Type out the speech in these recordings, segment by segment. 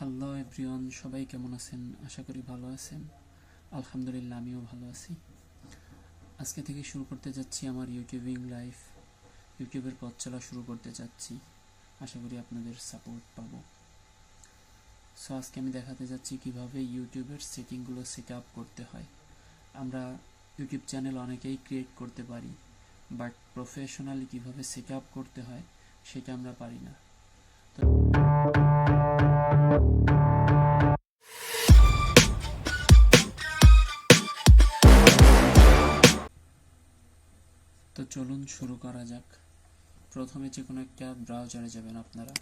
Hello everyone, সবাই কেমন আছেন? আশা করি ভালো আছেন। আলহামদুলিল্লাহ, আমিও ভালো আছি। আজকে থেকে শুরু করতে যাচ্ছি আমার ইউটিউবিং লাইফ। ইউটিউবের পথ চলা শুরু করতে যাচ্ছি। আশা করি আপনাদের সাপোর্ট পাবো। সো আজকে আমি দেখাতে যাচ্ছি কিভাবে ইউটিউবের সেটিংগুলো সেট আপ করতে হয়। আমরা ইউটিউব চ্যানেল অনেকেই ক্রিয়েট করতে পারি, বাট প্রফেশনালি কিভাবে সেট আপ করতে হয় সেটা আমরা পারি না। তো চলুন শুরু করা যাক। প্রথমে যে কোনো একটা ব্রাউজারে যাবেন। আপনারা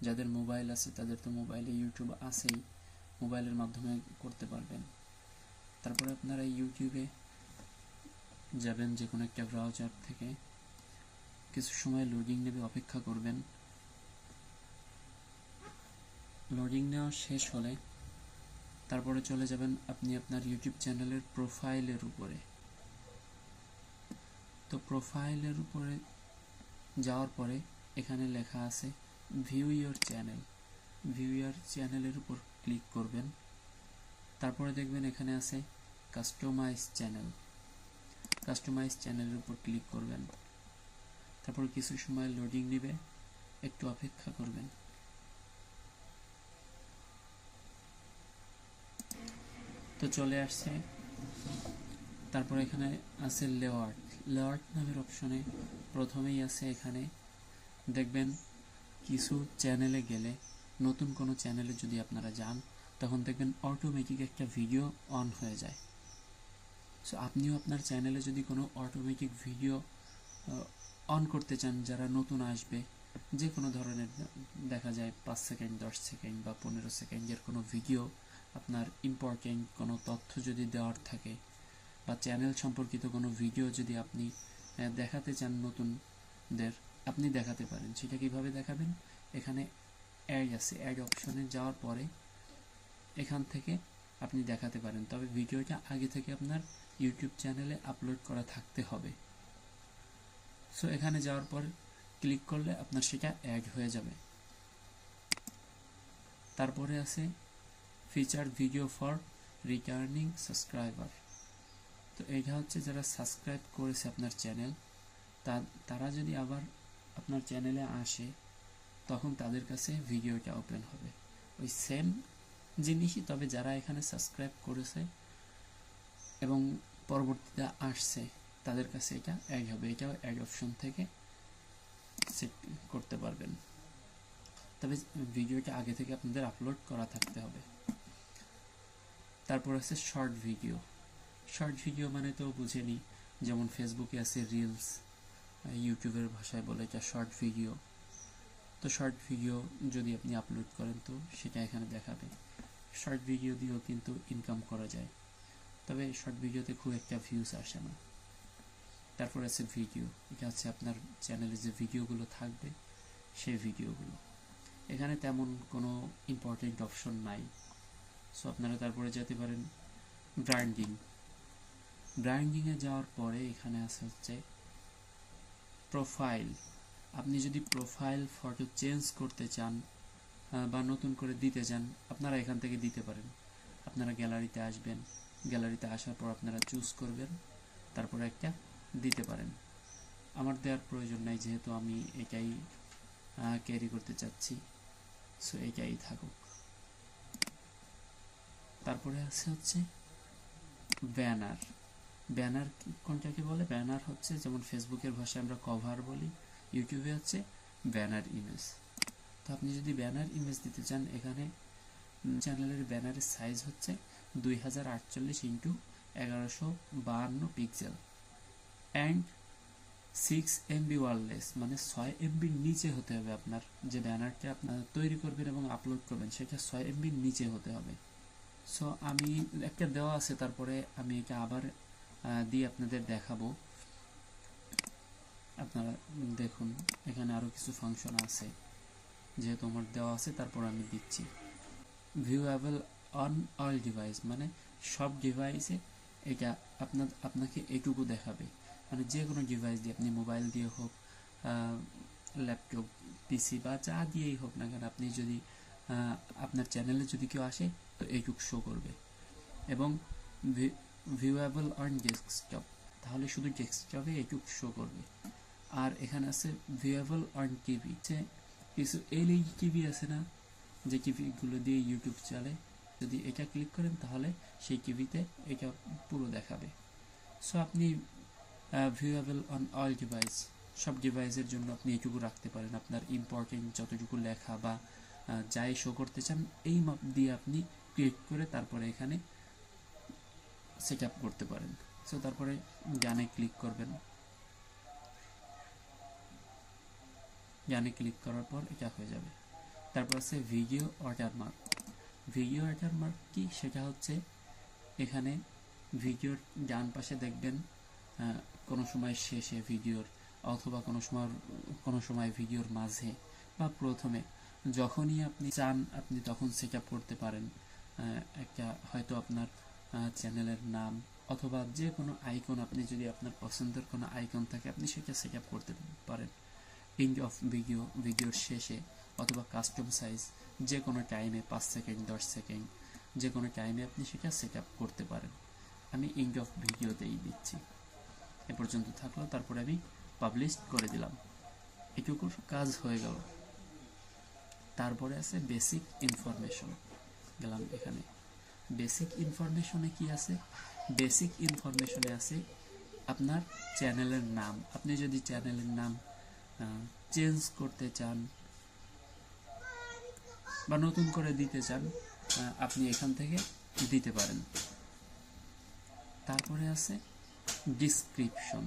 যাদের মোবাইল আছে তাদের তো মোবাইলে ইউটিউব আছেই, মোবাইলের মাধ্যমে করতে পারবেন। তারপরে আপনারা ইউটিউবে যাবেন যে কোনো একটা ব্রাউজার থেকে, কিছু সময় লোডিং নেবে, অপেক্ষা করবেন। লোডিং নেওয়া শেষ হলে তারপরে চলে যাবেন আপনি আপনার ইউটিউব চ্যানেলের প্রোফাইলের উপরে। তো প্রোফাইলের উপরে যাওয়ার পরে এখানে লেখা আছে view your channel. View your চ্যানেলের উপর ক্লিক করবেন। তারপরে দেখবেন এখানে আছে কাস্টমাইজ চ্যানেল। কাস্টমাইজ চ্যানেলের উপর ক্লিক করবেন। তারপর কিছু সময় লোডিং নেবে, একটু অপেক্ষা করবেন। তো চলে আসছে। তারপর এখানে আছে লেআউট। লেআউট নামের অপশনে প্রথমেই আছে, এখানে দেখবেন কিছু চ্যানেলে গেলে, নতুন কোনো চ্যানেলে যদি আপনারা যান তখন দেখবেন অটোমেটিক একটা ভিডিও অন হয়ে যায়। সো আপনিও আপনার চ্যানেলে যদি কোনো অটোমেটিক ভিডিও অন করতে চান, যারা নতুন আসবে, যে কোনো ধরনের দেখা যায় 5 সেকেন্ড, 10 সেকেন্ড বা 15 সেকেন্ডের কোনো ভিডিও, আপনার ইম্পর্টেন্ট কোনো তথ্য যদি দেওয়ার থাকে বা চ্যানেল সম্পর্কিত কোনো ভিডিও যদি আপনি দেখাতে চান নতুনদের, আপনি দেখাতে পারেন। সেটা কিভাবে দেখাবেন? এখানে অ্যাড আছে, অ্যাড অপশনে যাওয়ার পরে এখান থেকে আপনি দেখাতে পারেন, তবে ভিডিওটা আগে থেকে আপনার ইউটিউব চ্যানেলে আপলোড করা থাকতে হবে। সো এখানে যাওয়ার পর ক্লিক করলে আপনার সেটা অ্যাড হয়ে যাবে। তারপরে আছে feature video for returning subscriber. তো এইটা হচ্ছে যারা সাবস্ক্রাইব করেছে আপনার চ্যানেল, তারা যদি আবার আপনার চ্যানেলে আসে তখন তাদের কাছে ভিডিওটা ওপেন হবে। ওই সেম জিনিসই, তবে যারা এখানে সাবস্ক্রাইব করেছে এবং পরবর্তীতে আসছে তাদের কাছে এটা অ্যাড হবে। এটাও অ্যাড অপশন থেকে সেট করতে পারবেন, তবে ভিডিওটা আগে থেকে আপনাদের আপলোড করা থাকতে হবে। তারপর আছে শর্ট ভিডিও। শর্ট ভিডিও মানে তো বুঝেনি, যেমন ফেসবুকে আছে রিলস, ইউটিউবের ভাষায় বলে এটা শর্ট ভিডিও। তো শর্ট ভিডিও যদি আপনি আপলোড করেন তো সেটা এখানে দেখাবে। শর্ট ভিডিও দিয়েও কিন্তু ইনকাম করা যায়, তবে শর্ট ভিডিওতে খুব একটা ভিউজ আসে না। তারপর আছে ভিডিও, এটা হচ্ছে আপনার চ্যানেলে যে ভিডিওগুলো থাকবে সেই ভিডিওগুলো। এখানে তেমন কোনো ইম্পর্টেন্ট অপশন নাই। সো আপনারা তারপরে যেতে পারেন ব্র্যান্ডিং। ব্র্যান্ডিংয়ে যাওয়ার পরে এখানে আছে হচ্ছে প্রোফাইল। আপনি যদি প্রোফাইল ফটো চেঞ্জ করতে চান বা নতুন করে দিতে চান, আপনারা এখান থেকে দিতে পারেন। আপনারা গ্যালারিতে আসবেন, গ্যালারিতে আসার পর আপনারা চুজ করবেন, তারপরে একটা দিতে পারেন। আমার দেওয়ার প্রয়োজন নাই, যেহেতু আমি এটাই ক্যারি করতে চাচ্ছি, সো এটাই থাকুক। তারপরে আছে হচ্ছে ব্যানার। ব্যানার কোনটাকে বলে? ব্যানার হচ্ছে যেমন ফেসবুকের ভাষায় আমরা কভার বলি, ইউটিউবে হচ্ছে ব্যানার ইমেজ। তো আপনি যদি ব্যানার ইমেজ দিতে চান, এখানে চ্যানেলের ব্যানারের সাইজ হচ্ছে 2048x1152 pixel and 6 MB wireless, মানে 6 MBর নিচে হতে হবে। আপনার যে ব্যানারটা আপনার তৈরি করবেন এবং আপলোড করবেন সেটা 6 MBর নিচে হতে হবে। সো আমি একটা দেওয়া আছে, তারপরে আমি এটা আবার দিয়ে আপনাদের দেখাবো। আপনারা দেখুন, এখানে আরও কিছু ফাংশন আছে, যেহেতু আমার দেওয়া আছে তারপর আমি দিচ্ছি। ভিউয়েবল অন অল ডিভাইস, মানে সব ডিভাইসে এটা আপনাকে এটুকু দেখাবে। মানে যে কোনো ডিভাইস দিয়ে, আপনি মোবাইল দিয়ে হোক, ল্যাপটপ, পিসি বা যা দিয়েই হোক না কেন, আপনি যদি আপনার চ্যানেলে যদি কেউ আসে তো এইটুক শো করবে। এবং ভিউয়েবল অন ডেস্কটপ, তাহলে শুধু ডেস্কটপে এইটুক শো করবে। আর এখানে আছে ভিউয়েবল অন টিভি, কিছু এলইডি টিভি আছে না, যে টিভিগুলো দিয়ে ইউটিউব চলে, যদি এটা ক্লিক করেন তাহলে সেই টিভিতে এটা পুরো দেখাবে। সো আপনি ভিউয়েবল অন অল ডিভাইস, সব ডিভাইসের জন্য আপনি এইটুকু রাখতে পারেন। আপনার ইম্পর্টেন্ট যতটুকু লেখা বা যাই শো করতে চান এই মাপ দিয়ে আপনি ক্লিক করে তারপরে এখানে সেট আপ করতে পারেন। সো তারপরে গানে ক্লিক করবেন, গানে ক্লিক করার পর এটা হয়ে যাবে। তারপর আছে ভিডিও ওয়াটারমার্ক। ভিডিও ওয়াটারমার্ক কি, সেটা হচ্ছে এখানে ভিডিওর ডান পাশে দেখবেন কোনো সময় শেষে ভিডিওর, অথবা কোনো সময় ভিডিওর মাঝে বা প্রথমে, যখনই আপনি চান আপনি তখন সেট আপ করতে পারেন। একটা হয়তো আপনার চ্যানেলের নাম অথবা যে কোনো আইকন, আপনি যদি আপনার পছন্দের কোনো আইকন থাকে আপনি সেটা সেট আপ করতে পারেন। এন্ড অফ ভিডিওর শেষে, অথবা কাস্টম সাইজ, যে কোনো টাইমে 5 সেকেন্ড 10 সেকেন্ড যে কোনো টাইমে আপনি সেটা সেট আপ করতে পারেন। আমি এন্ড অফ ভিডিওতেই দিচ্ছি। এ পর্যন্ত থাকলো, তারপরে আমি পাবলিশ করে দিলাম। এটুকুর কাজ হয়ে গেল। তারপরে আছে বেসিক ইনফরমেশন, গেলাম এখানে। বেসিক ইনফরমেশনে কি আছে? বেসিক ইনফরমেশনে আছে আপনার চ্যানেলের নাম। আপনি যদি চ্যানেলের নাম চেঞ্জ করতে চান বা নতুন করে দিতে চান, আপনি এখান থেকে দিতে পারেন। তারপরে আছে ডিসক্রিপশন।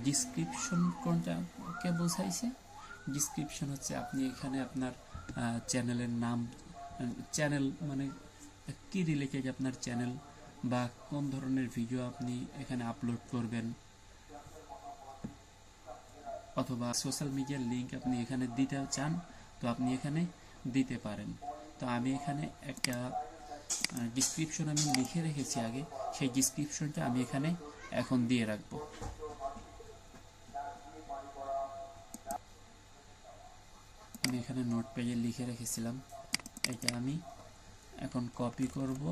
ডিসক্রিপশন কোনটাকে বোঝাইছে? ডিসক্রিপশন হচ্ছে আপনি এখানে আপনার চ্যানেলের নাম, চ্যানেল মানে কি রিলেটেড আপনার চ্যানেল, বা কোন ধরনের ভিডিও আপনি এখানে আপলোড করবেন, অথবা সোশ্যাল মিডিয়ার লিঙ্ক আপনি এখানে দিতে চান তো আপনি এখানে দিতে পারেন। তো আমি এখানে একটা ডিসক্রিপশন আমি লিখে রেখেছি আগে, সেই ডিসক্রিপশনটা আমি এখানে এখন দিয়ে রাখবো। আমি এখানে নোটপ্যাডে লিখে রেখেছিলাম, এটা আমি এখন কপি করব,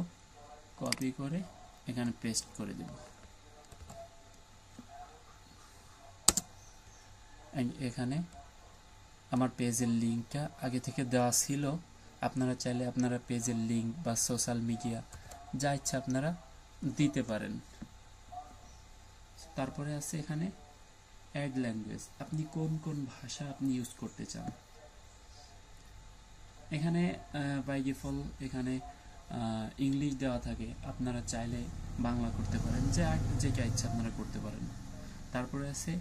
কপি করে এখানে পেস্ট করে দেব। এখানে আমার পেজের লিঙ্কটা আগে থেকে দেওয়া ছিল, আপনারা চাইলে আপনারা পেজের লিঙ্ক বা সোশ্যাল মিডিয়া যা ইচ্ছা আপনারা দিতে পারেন। তারপরে আছে এখানে অ্যাড ল্যাঙ্গুয়েজ, আপনি কোন কোন ভাষা আপনি ইউজ করতে চান। এখানে বাই ডিফল্ট এখানে ইংলিশ দেওয়া থাকে, আপনারা চাইলে বাংলা করতে পারেন, যেটা ইচ্ছা আপনারা করতে পারেন। তারপরে আছে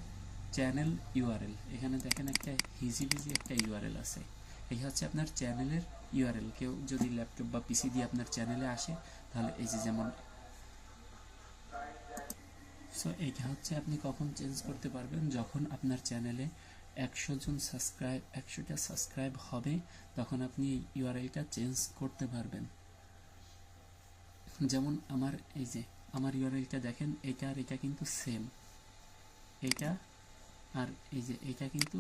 চ্যানেল ইউআরএল, এখানে দেখেন একটা হিজিবিজি একটা ইউআরএল আছে, এটা হচ্ছে আপনার চ্যানেলের ইউআরএল। কেউ যদি ল্যাপটপ বা পিসি দিয়ে আপনার চ্যানেলে আসে তাহলে এই যে যেমন, সো এটা হচ্ছে আপনি কখন চেঞ্জ করতে পারবেন, যখন আপনার চ্যানেলে 100টা সাবস্ক্রাইব হবে তখন আপনি ইউআরএলটা চেঞ্জ করতে পারবেন। যেমন আমার এই যে আমার ইউআরএলটা দেখেন, এটা আর এটা কিন্তু সেম, এটা আর এই যে এটা কিন্তু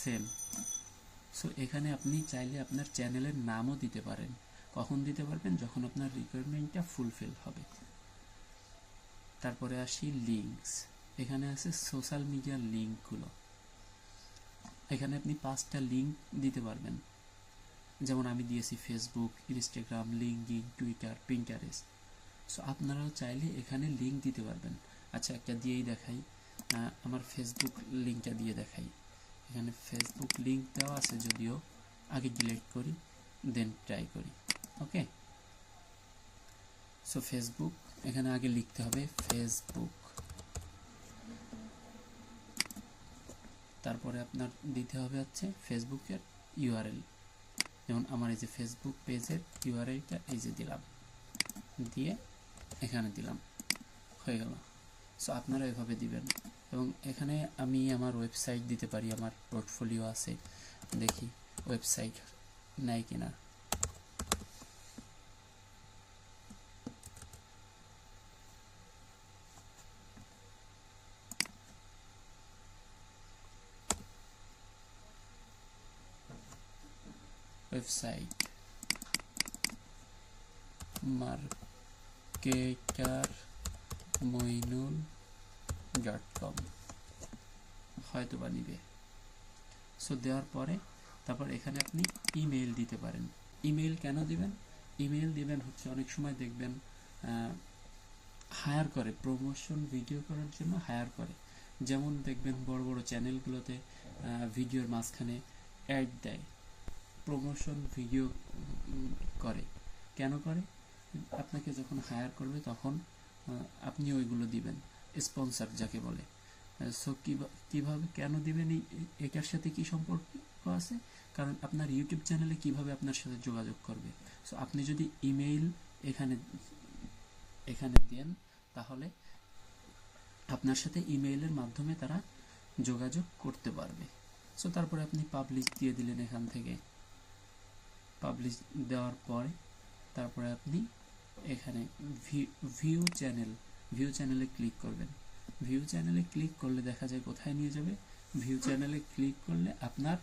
সেম। সো এখানে আপনি চাইলে আপনার চ্যানেলের নামও দিতে পারেন। কখন দিতে পারবেন? যখন আপনার রিকোয়ারমেন্টটা ফুলফিল হবে। তারপরে আসি লিঙ্কস, এখানে আছে সোশ্যাল মিডিয়ার লিঙ্কগুলো। এখানে আপনি 5টা লিঙ্ক দিতে পারবেন, যেমন আমি দিয়েছি Facebook, Instagram, LinkedIn, Twitter, Pinterest. So আপনারাও চাইলে এখানে লিঙ্ক দিতে পারবেন। আচ্ছা, একটা দিয়েই দেখাই, আমার ফেসবুক লিঙ্কটা দিয়ে দেখাই। এখানে ফেসবুক লিঙ্ক দেওয়া আছে, যদিও আগে ডিলিট করি দেন ট্রাই করি। ওকে, সো ফেসবুক এখানে আগে লিখতে হবে ফেসবুক, তারপরে আপনার দিতে হবে হচ্ছে ফেসবুকের ইউআরএল। যেমন আমার এই যে ফেসবুক পেজের ইউআরএলটা এই যে দিলাম, দিয়ে এখানে দিলাম, হয়ে গেল। সো আপনারা এভাবে দিবেন। এবং এখানে আমি আমার ওয়েবসাইট দিতে পারি, আমার পোর্টফোলিও আছে, দেখি ওয়েবসাইট নাই কিনা। ওয়েবসাইট marketermoinul.com হয়তো বা নিবে। সো দেওয়ার পরে তারপর এখানে আপনি ইমেইল দিতে পারেন। ইমেইল কেন দিবেন? ইমেইল দিবেন হচ্ছে অনেক সময় দেখবেন হায়ার করে, প্রমোশন ভিডিও করার জন্য হায়ার করে। যেমন দেখবেন বড় বড় চ্যানেলগুলোতে ভিডিওর মাঝখানে অ্যাড দেয়, প্রমোশন ভিডিও করে। কেন করে? আপনাকে যখন হায়ার করবে তখন আপনি ওইগুলো দিবেন, স্পন্সর যাকে বলে। সো কিভাবে কেন দিবেন, এটার সাথে কি সম্পর্ক আছে? কারণ আপনার ইউটিউব চ্যানেলে কিভাবে আপনার সাথে যোগাযোগ করবে। সো আপনি যদি ইমেইল এখানে দেন তাহলে আপনার সাথে ইমেইলের মাধ্যমে তারা যোগাযোগ করতে পারবে। সো তারপরে আপনি পাবলিশ দিয়ে দিলেন। এখান থেকে পাবলিশ দেওয়ার পরে তারপরে আপনি এখানে ভিউ চ্যানেলে ক্লিক করবেন। ভিউ চ্যানেলে ক্লিক করলে দেখা যায় কোথায় নিয়ে যাবে। ভিউ চ্যানেলে ক্লিক করলে আপনার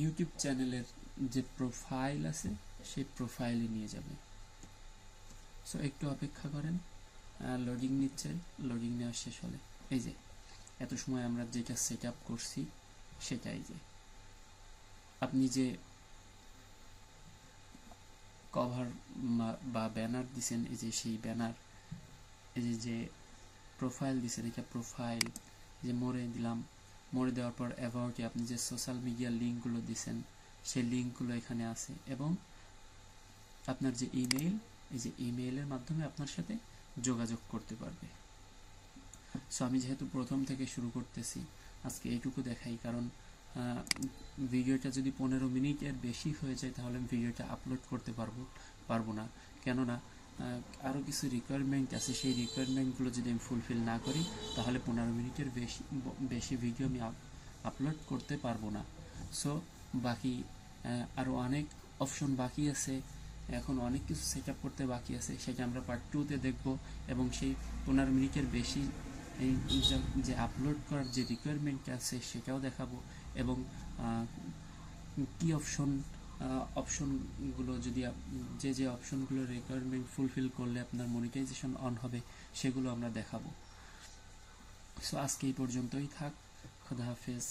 ইউটিউব চ্যানেলের যে প্রোফাইল আছে সেই প্রোফাইলে নিয়ে যাবে। সো একটু অপেক্ষা করেন, লোডিং নিচ্ছে। লোডিং নেওয়া শেষ হলে এই যে এত সময় আমরা যেটা সেট আপ করছি সেটাই, যে আপনি যে কভার বা ব্যানার দিছেন, এই যে সেই ব্যানার, এই যে প্রোফাইল দিছেন, এটা প্রোফাইল। যে মোড়ে দিলাম, মোড়ে দেওয়ার পর অ্যাবাউটে আপনি যে সোশ্যাল মিডিয়ার লিঙ্কগুলো দিছেন সেই লিঙ্কগুলো এখানে আছে, এবং আপনার যে ইমেইল, এই যে ইমেইলের মাধ্যমে আপনার সাথে যোগাযোগ করতে পারবে। সো আমি যেহেতু প্রথম থেকে শুরু করতেছি আজকে এইটুকু দেখাই, কারণ ভিডিওটা যদি 15 মিনিটের বেশি হয়ে যায় তাহলে আমি ভিডিওটা আপলোড করতে পারবো না। কেননা আরও কিছু রিকোয়ারমেন্ট আছে, সেই রিকোয়ারমেন্টগুলো যদি আমি ফুলফিল না করি তাহলে 15 মিনিটের বেশি ভিডিও আমি আপলোড করতে পারবো না। সো বাকি আরও অনেক অপশন বাকি আছে, এখন অনেক কিছু সেট আপ করতে বাকি আছে, সেটা আমরা পার্ট 2-তে দেখব, এবং সেই 15 মিনিটের বেশি যে আপলোড করার যে রিকোয়ারমেন্ট আছে সেটাও দেখাবো, এবং কি অপশনগুলো যদি যে অপশনগুলো রিকোয়ারমেন্ট ফুলফিল করলে আপনার মনিটাইজেশন অন হবে সেগুলো আমরা দেখাবো। সো আজকে এই পর্যন্তই থাক। খোদা হাফেজ।